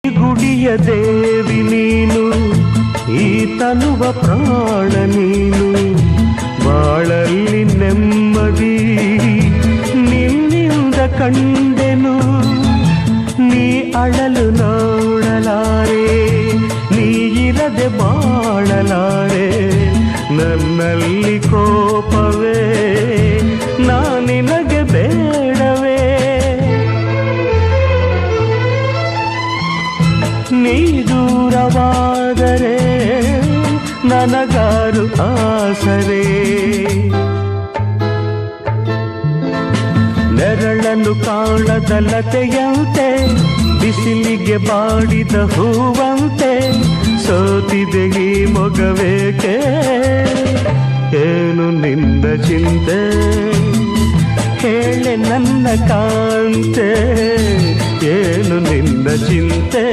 ಗುಡಿಯ ದೇವಿ ನೀನು, ಈ ತನುವ ಪ್ರಾಣ ನೀನು, ಬಾಳಲ್ಲಿ ನೆಮ್ಮದಿ ನಿನ್ನಿಂದ ಕಂಡೆನು. ನೀ ಅಳಲು ನೋಡಲಾರೆ, ನೀ ಇರದೆ ಬಾಳಲಾರೆ, ನನ್ನಲ್ಲಿ ಕೋಪವೇ ನಿನಗೆ ಬೇಡವೇ. ನೀ ದೂರವಾದರೆ ನನಗಾರು ಆಸರೆ, ನೆರಳನ್ನು ಕಾಣದ ಲತೆಯಂತೆ, ಬಿಸಿಲಿಗೆ ಬಾಡಿದ ಹೂವಂತೆ, ಸೋತಿದೆ ಈ ಮೊಗವೇಕೆ, ಏನು ನಿನ್ನ ಚಿಂತೆ, ಹೇಳೆ ನನ್ನ ಕಾಂತೆ, ಏನು ನಿನ್ನ ಚಿಂತೆ.